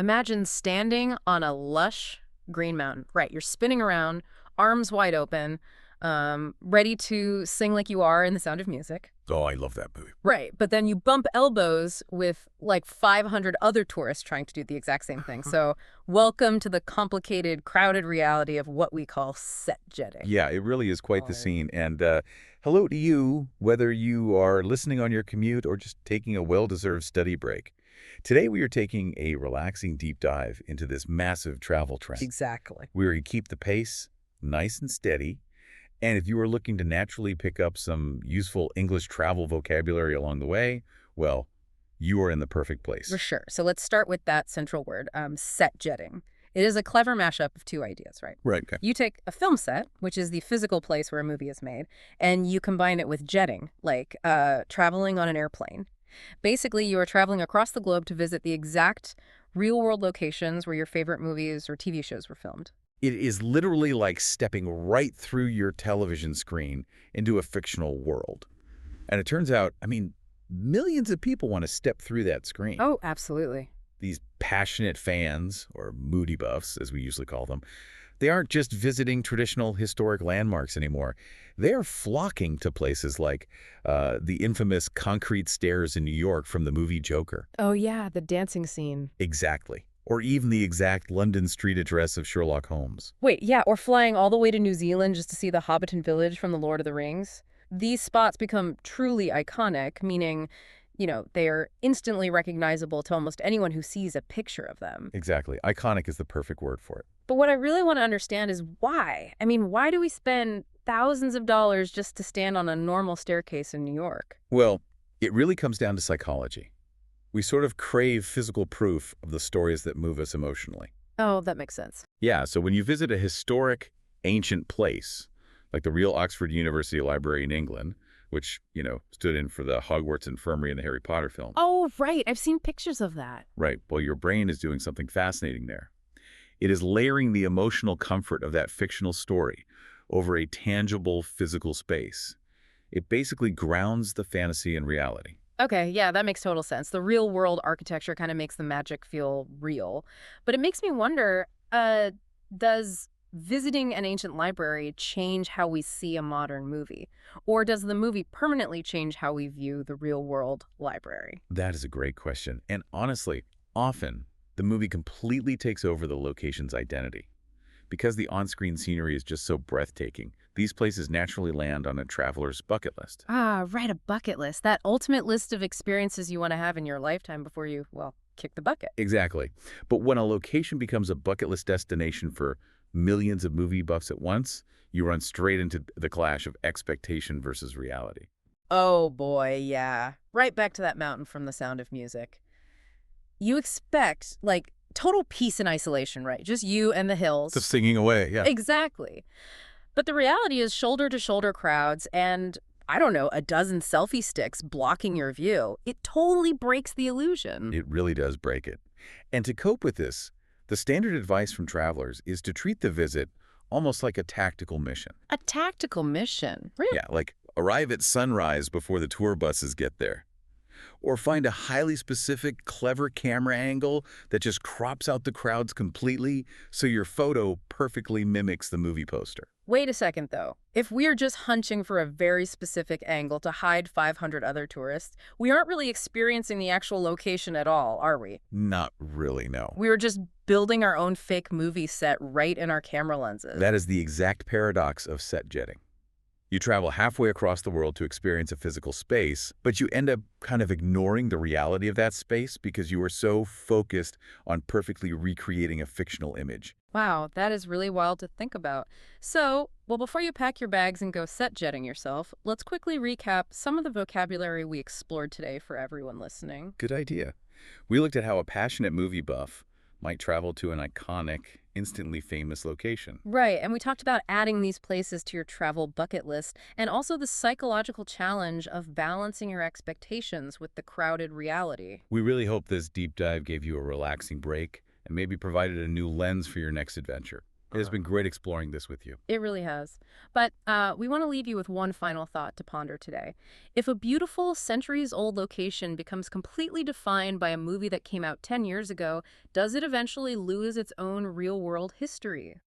Imagine standing on a lush green mountain. Right, you're spinning around, arms wide open, ready to sing like you are in The Sound of Music. Oh, I love that movie. Right, but then you bump elbows with like 500 other tourists trying to do the exact same thing. So welcome to the complicated, crowded reality of what we call set jetting. Yeah, it really is quite the scene. And hello to you, whether you are listening on your commute or just taking a well-deserved study break. Today we are taking a relaxing deep dive into this massive travel trend. Exactly. Where you keep the pace nice and steady. And if you are looking to naturally pick up some useful English travel vocabulary along the way, well, you are in the perfect place. For sure. So let's start with that central word, set jetting. It is a clever mashup of two ideas, right? Right. Okay. You take a film set, which is the physical place where a movie is made, and you combine it with jetting, like traveling on an airplane. Basically, you are traveling across the globe to visit the exact real-world locations where your favorite movies or TV shows were filmed. It is literally like stepping right through your television screen into a fictional world. And it turns out, millions of people want to step through that screen. Oh, absolutely. These passionate fans, or moody buffs, as we usually call them, they aren't just visiting traditional historic landmarks anymore. They are flocking to places like the infamous concrete stairs in New York from the movie Joker. Oh, yeah, the dancing scene. Exactly. Or even the exact London street address of Sherlock Holmes. Wait, yeah, or flying all the way to New Zealand just to see the Hobbiton village from The Lord of the Rings. These spots become truly iconic, meaning, they are instantly recognizable to almost anyone who sees a picture of them. Exactly. Iconic is the perfect word for it. But what I really want to understand is why? Why do we spend thousands of dollars just to stand on a normal staircase in New York? Well, it really comes down to psychology. We sort of crave physical proof of the stories that move us emotionally. Oh, that makes sense. Yeah, so when you visit a historic, ancient place, like the real Oxford University Library in England, which, stood in for the Hogwarts Infirmary in the Harry Potter film. Oh, right. I've seen pictures of that. Right. Well, your brain is doing something fascinating there. It is layering the emotional comfort of that fictional story over a tangible physical space. It basically grounds the fantasy in reality. Okay, yeah, that makes total sense. The real-world architecture kind of makes the magic feel real. But it makes me wonder, does visiting an ancient library change how we see a modern movie? Or does the movie permanently change how we view the real-world library? That is a great question. And honestly, often, the movie completely takes over the location's identity. Because the on-screen scenery is just so breathtaking, these places naturally land on a traveler's bucket list. Ah, right, a bucket list. That ultimate list of experiences you want to have in your lifetime before you, kick the bucket. Exactly. But when a location becomes a bucket list destination for millions of movie buffs at once, you run straight into the clash of expectation versus reality. Oh boy, yeah. Right back to that mountain from The Sound of Music. You expect, total peace and isolation, right? Just you and the hills. Just singing away, yeah. Exactly. But the reality is shoulder-to-shoulder crowds and, a dozen selfie sticks blocking your view. It totally breaks the illusion. It really does break it. And to cope with this, the standard advice from travelers is to treat the visit almost like a tactical mission. A tactical mission? Really? Yeah, like arrive at sunrise before the tour buses get there. Or find a highly specific, clever camera angle that just crops out the crowds completely so your photo perfectly mimics the movie poster. Wait a second, though. If we're just hunching for a very specific angle to hide 500 other tourists, we aren't really experiencing the actual location at all, are we? Not really, no. We were just building our own fake movie set right in our camera lenses. That is the exact paradox of set jetting. You travel halfway across the world to experience a physical space, but you end up kind of ignoring the reality of that space because you are so focused on perfectly recreating a fictional image. Wow, that is really wild to think about. So, before you pack your bags and go set jetting yourself, let's quickly recap some of the vocabulary we explored today for everyone listening. Good idea. We looked at how a passionate movie buff might travel to an iconic, instantly famous location. Right, and we talked about adding these places to your travel bucket list, and also the psychological challenge of balancing your expectations with the crowded reality. We really hope this deep dive gave you a relaxing break and maybe provided a new lens for your next adventure. It has been great exploring this with you. It really has. But we want to leave you with one final thought to ponder today. If a beautiful, centuries-old location becomes completely defined by a movie that came out 10 years ago, does it eventually lose its own real-world history?